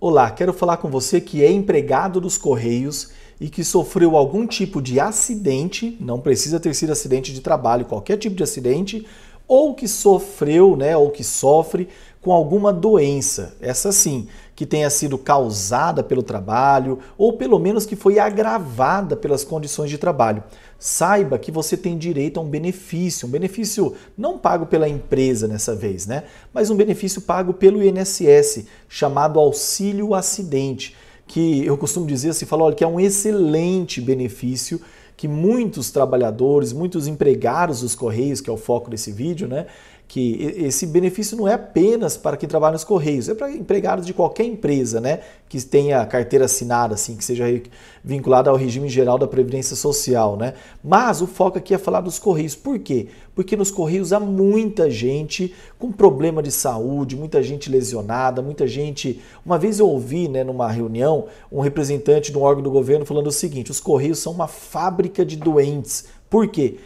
Olá, quero falar com você que é empregado dos Correios e que sofreu algum tipo de acidente, não precisa ter sido acidente de trabalho, qualquer tipo de acidente, ou que sofreu, ou que sofre com alguma doença, essa sim, que tenha sido causada pelo trabalho ou pelo menos que foi agravada pelas condições de trabalho. Saiba que você tem direito a um benefício não pago pela empresa nessa vez, mas um benefício pago pelo INSS, chamado Auxílio Acidente, que eu costumo dizer assim, olha, que é um excelente benefício que muitos trabalhadores, muitos empregados dos Correios, que é o foco desse vídeo, que esse benefício não é apenas para quem trabalha nos Correios, é para empregados de qualquer empresa, que tenha carteira assinada, assim, que seja vinculada ao regime geral da Previdência Social, Mas o foco aqui é falar dos Correios. Por quê? Porque nos Correios há muita gente com problema de saúde, muita gente lesionada, muita gente... Uma vez eu ouvi, numa reunião, um representante de um órgão do governo falando o seguinte: os Correios são uma fábrica de doentes. Por quê?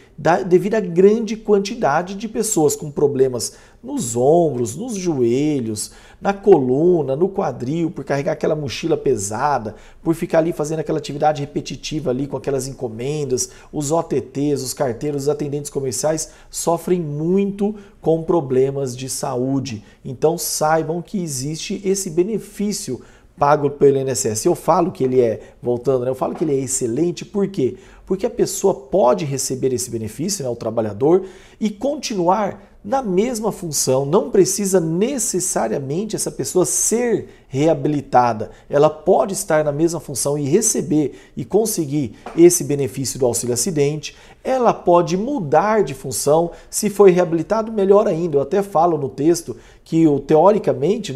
Devido à grande quantidade de pessoas com problemas nos ombros, nos joelhos, na coluna, no quadril, por carregar aquela mochila pesada, por ficar ali fazendo aquela atividade repetitiva ali com aquelas encomendas, os OTTs, os carteiros, os atendentes comerciais sofrem muito com problemas de saúde. Então saibam que existe esse benefício pago pelo INSS. Eu falo que ele eu falo que ele é excelente, por quê? Porque a pessoa pode receber esse benefício, o trabalhador, e continuar na mesma função. Não precisa necessariamente essa pessoa ser reabilitada. Ela pode estar na mesma função e receber e conseguir esse benefício do auxílio acidente. Ela pode mudar de função, se foi reabilitado, melhor ainda. Eu até falo no texto que, teoricamente,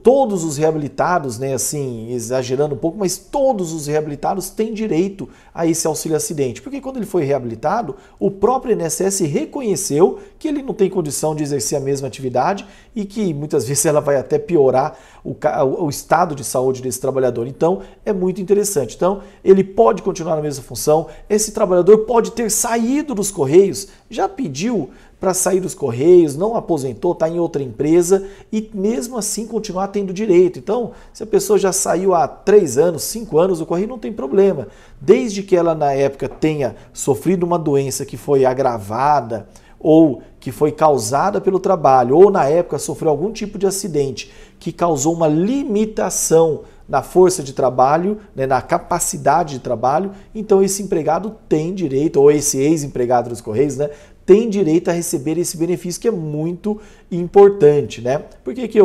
todos os reabilitados, assim, exagerando um pouco, mas todos os reabilitados têm direito a esse auxílio acidente. Porque quando ele foi reabilitado, o próprio INSS reconheceu que ele não tem condição de exercer a mesma atividade e que muitas vezes ela vai até piorar o estado de saúde desse trabalhador. Então, é muito interessante. Então, ele pode continuar na mesma função, esse trabalhador pode ter saído dos Correios, já pediu para sair dos Correios, não aposentou, está em outra empresa e mesmo assim continuar tendo direito. Então, se a pessoa já saiu há 3 anos, 5 anos do Correio, não tem problema. Desde que ela na época tenha sofrido uma doença que foi agravada ou que foi causada pelo trabalho, ou na época sofreu algum tipo de acidente que causou uma limitação na força de trabalho, na capacidade de trabalho, então esse empregado tem direito, ou esse ex-empregado dos Correios, tem direito a receber esse benefício, que é muito importante, Por que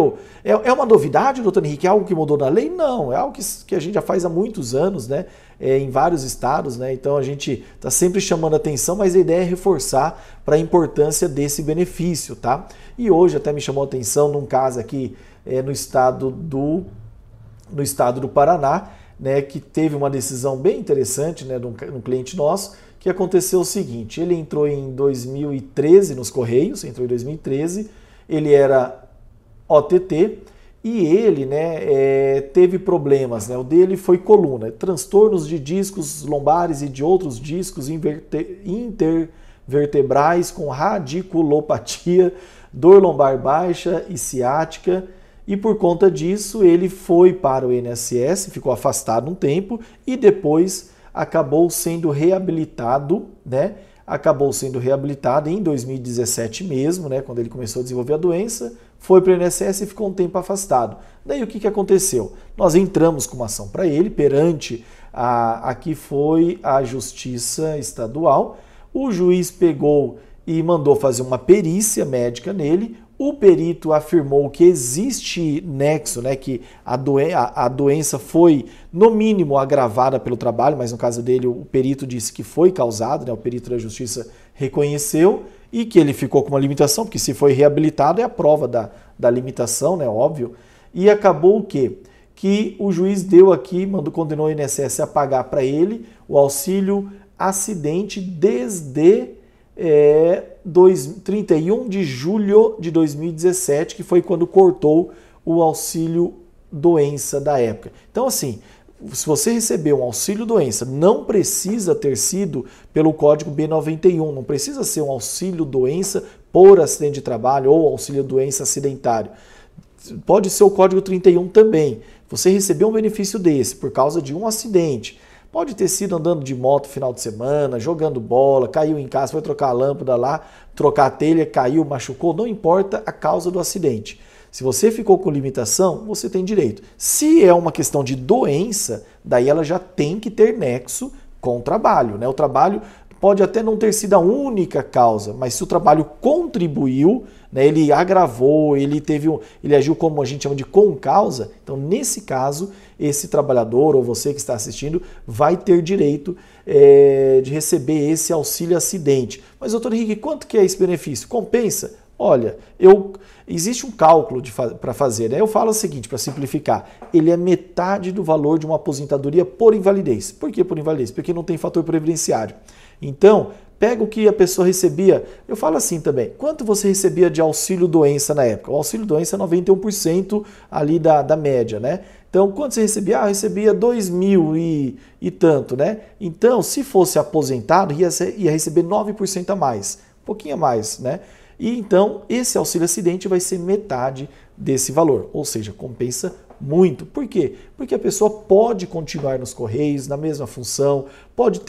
é uma novidade, doutor Henrique? É algo que mudou na lei? Não, é algo que a gente já faz há muitos anos, em vários estados, Então a gente está sempre chamando atenção, mas a ideia é reforçar para a importância desse benefício, tá? E hoje até me chamou a atenção num caso aqui no estado do Paraná, que teve uma decisão bem interessante, de um cliente nosso, que aconteceu o seguinte: ele entrou em 2013 nos Correios, ele era OTT e ele teve problemas, o dele foi coluna, transtornos de discos lombares e de outros discos intervertebrais com radiculopatia, dor lombar baixa e ciática. E por conta disso ele foi para o INSS, ficou afastado um tempo e depois acabou sendo reabilitado, Acabou sendo reabilitado em 2017 mesmo, quando ele começou a desenvolver a doença, foi para o INSS e ficou um tempo afastado. Daí o que aconteceu? Nós entramos com uma ação para ele perante aqui foi a Justiça Estadual. O juiz pegou e mandou fazer uma perícia médica nele. O perito afirmou que existe nexo, que a doença foi, no mínimo, agravada pelo trabalho, mas no caso dele o perito disse que foi causado, o perito da Justiça reconheceu e que ele ficou com uma limitação, porque se foi reabilitado é a prova da limitação, óbvio. E acabou o quê? Que o juiz deu aqui, condenou o INSS a pagar para ele o auxílio acidente desde 31 de julho de 2017, que foi quando cortou o auxílio doença da época. Então, assim, se você recebeu um auxílio doença, não precisa ter sido pelo código B91, não precisa ser um auxílio doença por acidente de trabalho ou auxílio doença acidentário. pode ser o Código 31 também. Você recebeu um benefício desse por causa de um acidente. Pode ter sido andando de moto no final de semana, jogando bola, caiu em casa, foi trocar a lâmpada lá, trocar a telha, caiu, machucou, não importa a causa do acidente. Se você ficou com limitação, você tem direito. Se é uma questão de doença, daí ela já tem que ter nexo com o trabalho, né? O trabalho pode até não ter sido a única causa, mas se o trabalho contribuiu, né, ele agravou, ele agiu como a gente chama de concausa, então nesse caso, esse trabalhador ou você que está assistindo vai ter direito de receber esse auxílio acidente. Mas, doutor Henrique, quanto que é esse benefício? Compensa? Olha, existe um cálculo para fazer, né? Eu falo o seguinte, para simplificar, ele é metade do valor de uma aposentadoria por invalidez. Por que por invalidez? Porque não tem fator previdenciário. Então, pega o que a pessoa recebia, eu falo assim também, quanto você recebia de auxílio-doença na época? O auxílio-doença é 91% ali da média, né? Então, quanto você recebia? Recebia 2.000 e tanto, né? Então, se fosse aposentado, ia receber 9% a mais, um pouquinho a mais, né? E então, esse auxílio acidente vai ser metade desse valor, ou seja, compensa muito. Por quê? Porque a pessoa pode continuar nos Correios, na mesma função, pode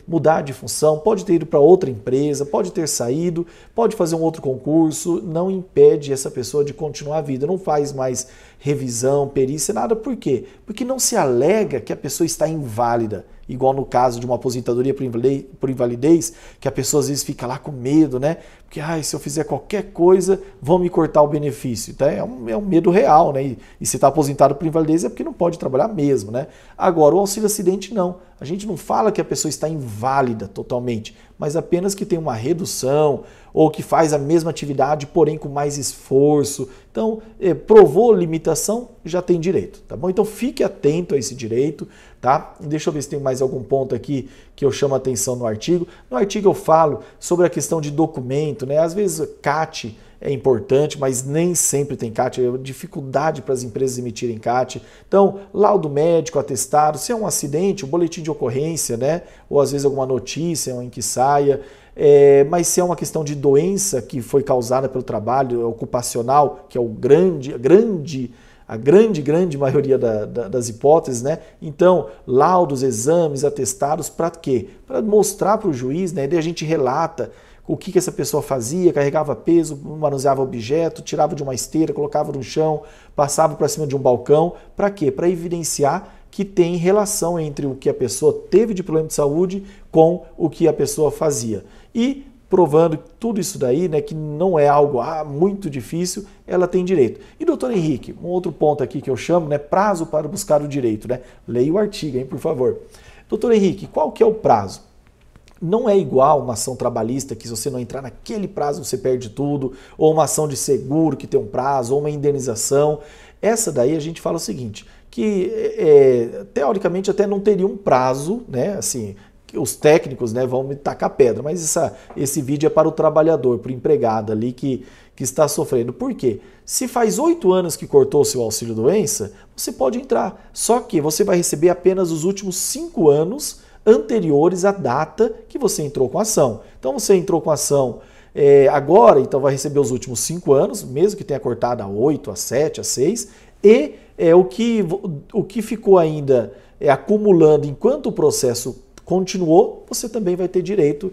mudar de função, pode ter ido para outra empresa, pode ter saído, pode fazer um outro concurso, não impede essa pessoa de continuar a vida, não faz mais revisão, perícia, nada. Por quê? Porque não se alega que a pessoa está inválida, igual no caso de uma aposentadoria por invalidez, que a pessoa às vezes fica lá com medo, né? Porque se eu fizer qualquer coisa, vão me cortar o benefício. Então é um medo real, né? E se está aposentado por invalidez é porque não pode trabalhar mesmo, né? Agora, o auxílio acidente não. A gente não fala que a pessoa está inválida totalmente, mas apenas que tem uma redução ou que faz a mesma atividade, porém com mais esforço. Então, provou limitação, já tem direito, tá bom? Então, fique atento a esse direito, tá? Deixa eu ver se tem mais algum ponto aqui que eu chamo a atenção no artigo. No artigo eu falo sobre a questão de documento, né? Às vezes, CAT é importante, mas nem sempre tem CAT, é dificuldade para as empresas emitirem CAT. Então, laudo médico, atestado, se é um acidente, um boletim de ocorrência, né? Ou às vezes alguma notícia em que saia. Mas se é uma questão de doença que foi causada pelo trabalho ocupacional, que é a grande maioria das hipóteses, né? Então, laudos, exames, atestados, para quê? Para mostrar para o juiz, né? Daí a gente relata o que essa pessoa fazia, carregava peso, manuseava objeto, tirava de uma esteira, colocava no chão, passava para cima de um balcão. Para quê? Para evidenciar que tem relação entre o que a pessoa teve de problema de saúde com o que a pessoa fazia. E provando tudo isso daí, né, que não é algo muito difícil, ela tem direito. E doutor Henrique, um outro ponto aqui que eu chamo, né, prazo para buscar o direito, né? Leia o artigo, hein, por favor. Doutor Henrique, qual que é o prazo? Não é igual uma ação trabalhista que se você não entrar naquele prazo você perde tudo, ou uma ação de seguro que tem um prazo, ou uma indenização. Essa daí a gente fala o seguinte, que teoricamente até não teria um prazo, né, assim, os técnicos, né, vão me tacar pedra, mas esse vídeo é para o trabalhador, para o empregado ali que está sofrendo. Por quê? Se faz 8 anos que cortou o seu auxílio-doença, você pode entrar, só que você vai receber apenas os últimos 5 anos anteriores à data que você entrou com a ação. Então você entrou com a ação agora, então vai receber os últimos 5 anos, mesmo que tenha cortado a 8, a 7, a 6, e o que ficou ainda acumulando enquanto o processo continuou, você também vai ter direito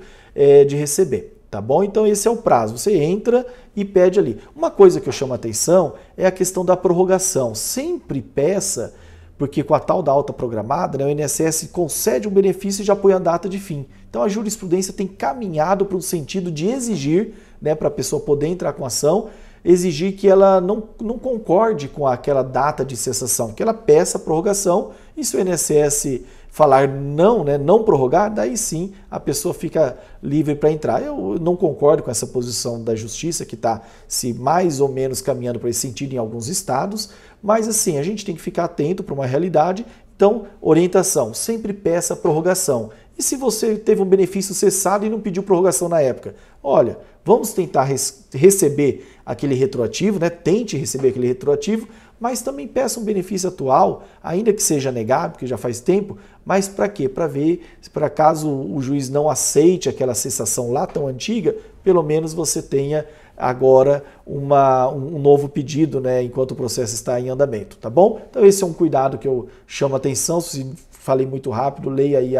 de receber, tá bom? Então esse é o prazo, você entra e pede ali. Uma coisa que eu chamo a atenção é a questão da prorrogação. Sempre peça, porque com a tal da alta programada, né, o INSS concede um benefício e já põe a data de fim. Então a jurisprudência tem caminhado para o sentido de exigir, né, para a pessoa poder entrar com ação, exigir que ela não concorde com aquela data de cessação, que ela peça a prorrogação, e se o INSS falar não, né, não prorrogar, daí sim a pessoa fica livre para entrar. Eu não concordo com essa posição da Justiça, que está se mais ou menos caminhando para esse sentido em alguns estados, mas assim, a gente tem que ficar atento para uma realidade. Então, orientação, sempre peça prorrogação. E se você teve um benefício cessado e não pediu prorrogação na época? Olha, vamos tentar receber aquele retroativo, né? Tente receber aquele retroativo, mas também peça um benefício atual, ainda que seja negado, porque já faz tempo, mas para quê? Para ver, para caso o juiz não aceite aquela cessação lá tão antiga, pelo menos você tenha agora um novo pedido, né, enquanto o processo está em andamento, tá bom? Então esse é um cuidado que eu chamo a atenção. Se falei muito rápido, leia aí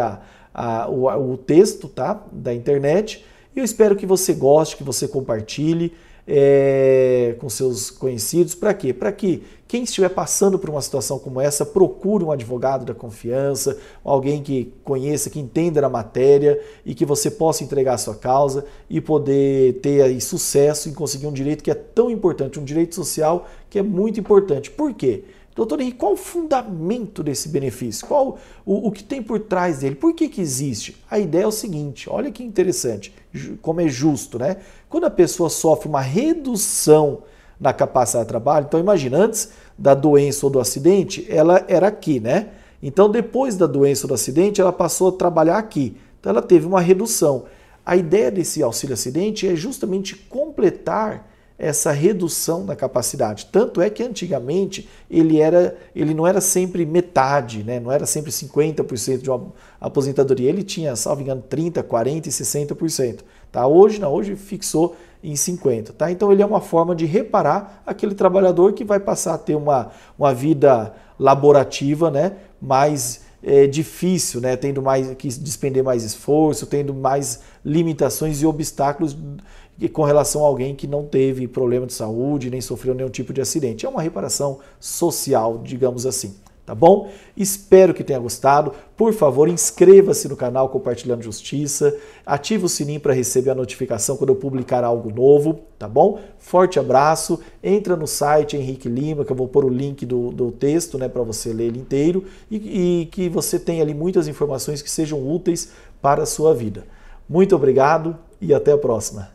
o texto, tá, da internet. E eu espero que você goste, que você compartilhe com seus conhecidos. Para quê? Para que quem estiver passando por uma situação como essa, procure um advogado da confiança, alguém que conheça, que entenda da matéria e que você possa entregar a sua causa e poder ter aí sucesso em conseguir um direito que é tão importante, um direito social que é muito importante. Por quê? Doutor Henrique, qual o fundamento desse benefício? Qual o que tem por trás dele? Por que existe? A ideia é o seguinte, olha que interessante, como é justo, né? Quando a pessoa sofre uma redução na capacidade de trabalho, então imagina, antes da doença ou do acidente, ela era aqui, né? Então depois da doença ou do acidente, ela passou a trabalhar aqui. Então ela teve uma redução. A ideia desse auxílio acidente é justamente completar essa redução na capacidade. Tanto é que antigamente ele não era sempre metade, né? Não era sempre 50% de uma aposentadoria. Ele tinha, salvo engano, 30%, 40% e 60%. Tá? Hoje não, hoje fixou em 50%. Tá? Então ele é uma forma de reparar aquele trabalhador que vai passar a ter uma vida laborativa, né? Mais difícil, né? Tendo que despender mais esforço, tendo mais limitações e obstáculos com relação a alguém que não teve problema de saúde, nem sofreu nenhum tipo de acidente. É uma reparação social, digamos assim. Tá bom? Espero que tenha gostado. Por favor, inscreva-se no canal Compartilhando Justiça, ative o sininho para receber a notificação quando eu publicar algo novo, tá bom? Forte abraço, entra no site Henrique Lima, que eu vou pôr o link do texto, né, para você ler ele inteiro e que você tenha ali muitas informações que sejam úteis para a sua vida. Muito obrigado e até a próxima.